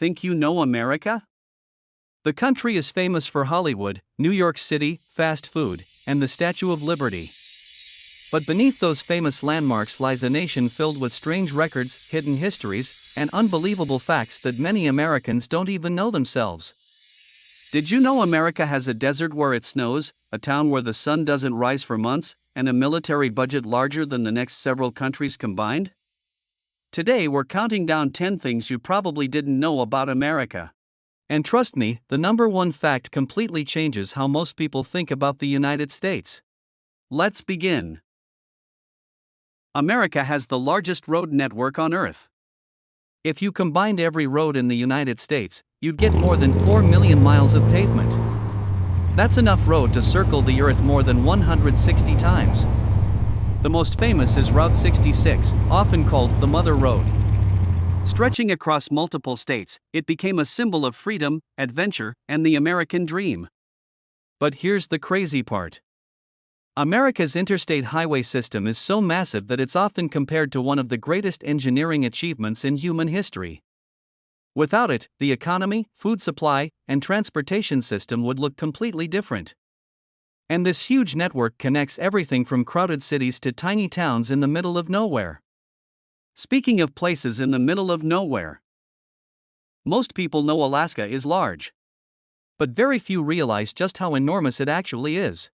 Think you know America? The country is famous for Hollywood, New York City, fast food, and the Statue of Liberty. But beneath those famous landmarks lies a nation filled with strange records, hidden histories, and unbelievable facts that many Americans don't even know themselves. Did you know America has a desert where it snows, a town where the sun doesn't rise for months, and a military budget larger than the next several countries combined? Today we're counting down 10 things you probably didn't know about America. And trust me, the number one fact completely changes how most people think about the United States. Let's begin. America has the largest road network on Earth. If you combined every road in the United States, you'd get more than 4 million miles of pavement. That's enough road to circle the Earth more than 160 times. The most famous is Route 66, often called the Mother Road. Stretching across multiple states, it became a symbol of freedom, adventure, and the American dream. But here's the crazy part. America's interstate highway system is so massive that it's often compared to one of the greatest engineering achievements in human history. Without it, the economy, food supply, and transportation system would look completely different. And this huge network connects everything from crowded cities to tiny towns in the middle of nowhere. Speaking of places in the middle of nowhere, most people know Alaska is large. But very few realize just how enormous it actually is.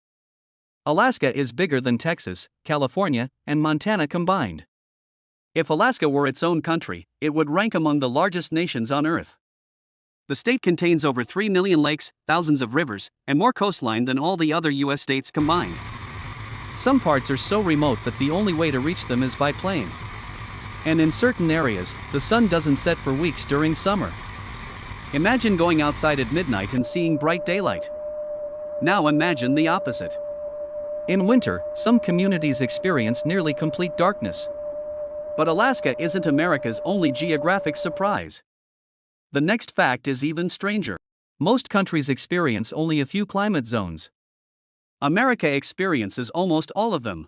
Alaska is bigger than Texas, California, and Montana combined. If Alaska were its own country, it would rank among the largest nations on Earth. The state contains over 3 million lakes, thousands of rivers, and more coastline than all the other U.S. states combined. Some parts are so remote that the only way to reach them is by plane. And in certain areas, the sun doesn't set for weeks during summer. Imagine going outside at midnight and seeing bright daylight. Now imagine the opposite. In winter, some communities experience nearly complete darkness. But Alaska isn't America's only geographic surprise. The next fact is even stranger. Most countries experience only a few climate zones. America experiences almost all of them.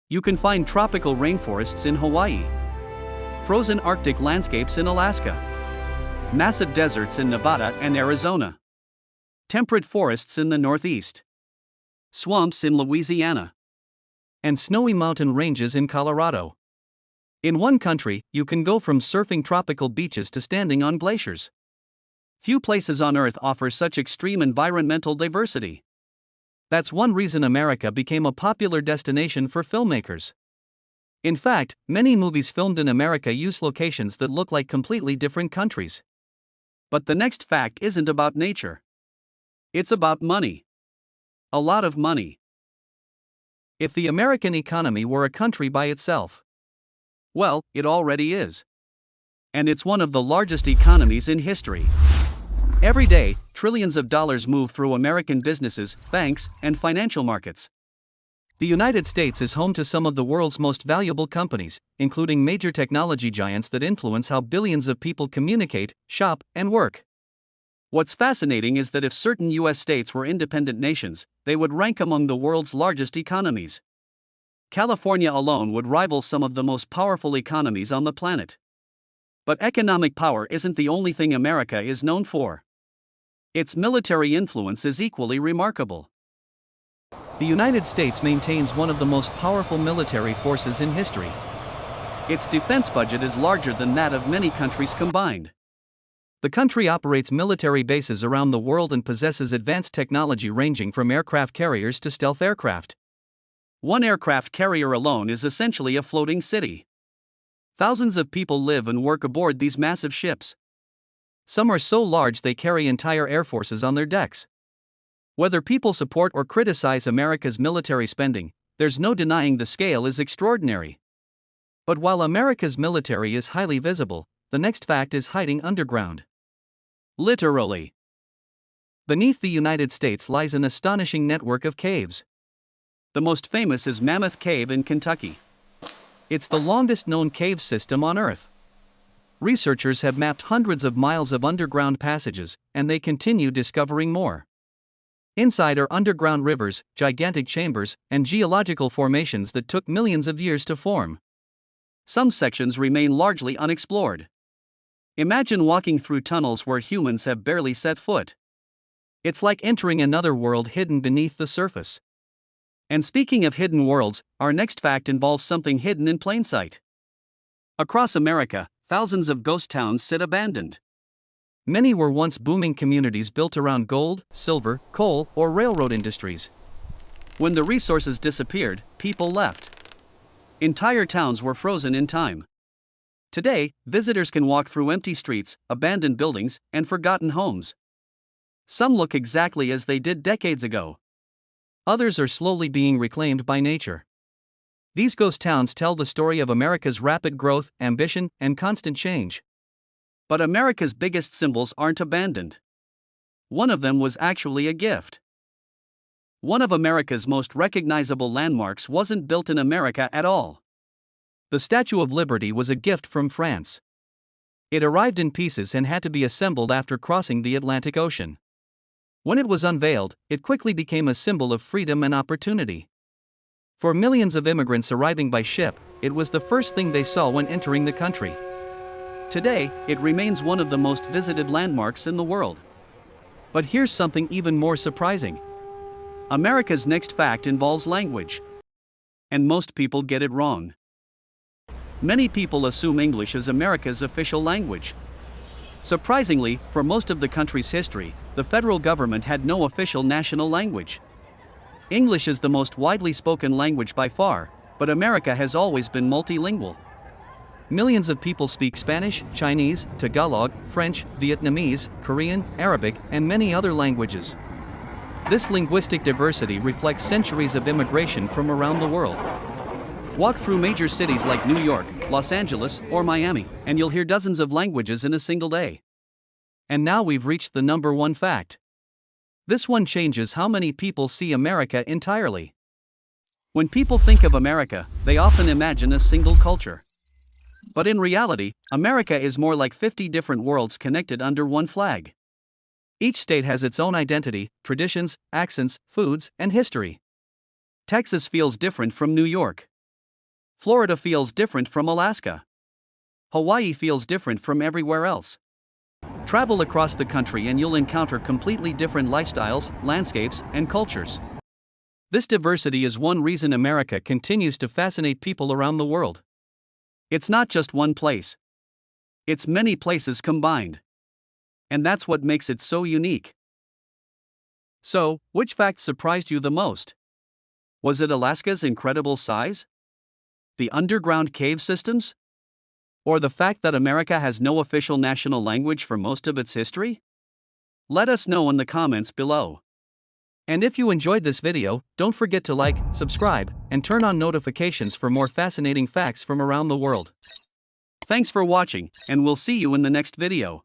You can find tropical rainforests in Hawaii, frozen Arctic landscapes in Alaska, massive deserts in Nevada and Arizona, temperate forests in the Northeast, swamps in Louisiana, and snowy mountain ranges in Colorado. In one country, you can go from surfing tropical beaches to standing on glaciers. Few places on Earth offer such extreme environmental diversity. That's one reason America became a popular destination for filmmakers. In fact, many movies filmed in America use locations that look like completely different countries. But the next fact isn't about nature. It's about money. A lot of money. If the American economy were a country by itself, well, it already is. And it's one of the largest economies in history. Every day, trillions of dollars move through American businesses, banks, and financial markets. The United States is home to some of the world's most valuable companies, including major technology giants that influence how billions of people communicate, shop, and work. What's fascinating is that if certain U.S. states were independent nations, they would rank among the world's largest economies. California alone would rival some of the most powerful economies on the planet. But economic power isn't the only thing America is known for. Its military influence is equally remarkable. The United States maintains one of the most powerful military forces in history. Its defense budget is larger than that of many countries combined. The country operates military bases around the world and possesses advanced technology ranging from aircraft carriers to stealth aircraft. One aircraft carrier alone is essentially a floating city. Thousands of people live and work aboard these massive ships. Some are so large they carry entire air forces on their decks. Whether people support or criticize America's military spending, there's no denying the scale is extraordinary. But while America's military is highly visible, the next fact is hiding underground. Literally. Beneath the United States lies an astonishing network of caves. The most famous is Mammoth Cave in Kentucky. It's the longest known cave system on Earth. Researchers have mapped hundreds of miles of underground passages, and they continue discovering more. Inside are underground rivers, gigantic chambers, and geological formations that took millions of years to form. Some sections remain largely unexplored. Imagine walking through tunnels where humans have barely set foot. It's like entering another world hidden beneath the surface. And speaking of hidden worlds, our next fact involves something hidden in plain sight. Across America, thousands of ghost towns sit abandoned. Many were once booming communities built around gold, silver, coal, or railroad industries. When the resources disappeared, people left. Entire towns were frozen in time. Today, visitors can walk through empty streets, abandoned buildings, and forgotten homes. Some look exactly as they did decades ago. Others are slowly being reclaimed by nature. These ghost towns tell the story of America's rapid growth, ambition, and constant change. But America's biggest symbols aren't abandoned. One of them was actually a gift. One of America's most recognizable landmarks wasn't built in America at all. The Statue of Liberty was a gift from France. It arrived in pieces and had to be assembled after crossing the Atlantic Ocean. When it was unveiled, it quickly became a symbol of freedom and opportunity. For millions of immigrants arriving by ship, it was the first thing they saw when entering the country. Today, it remains one of the most visited landmarks in the world. But here's something even more surprising. America's next fact involves language. And most people get it wrong. Many people assume English is America's official language. Surprisingly, for most of the country's history, the federal government had no official national language. English is the most widely spoken language by far, but America has always been multilingual. Millions of people speak Spanish, Chinese, Tagalog, French, Vietnamese, Korean, Arabic, and many other languages. This linguistic diversity reflects centuries of immigration from around the world. Walk through major cities like New York, Los Angeles, or Miami, and you'll hear dozens of languages in a single day. And now we've reached the number one fact. This one changes how many people see America entirely. When people think of America, they often imagine a single culture. But in reality, America is more like 50 different worlds connected under one flag. Each state has its own identity, traditions, accents, foods, and history. Texas feels different from New York. Florida feels different from Alaska. Hawaii feels different from everywhere else. Travel across the country and you'll encounter completely different lifestyles, landscapes, and cultures. This diversity is one reason America continues to fascinate people around the world. It's not just one place. It's many places combined. And that's what makes it so unique. So, which fact surprised you the most? Was it Alaska's incredible size? The underground cave systems? Or the fact that America has no official national language for most of its history? Let us know in the comments below. And if you enjoyed this video, don't forget to like, subscribe, and turn on notifications for more fascinating facts from around the world. Thanks for watching, and we'll see you in the next video.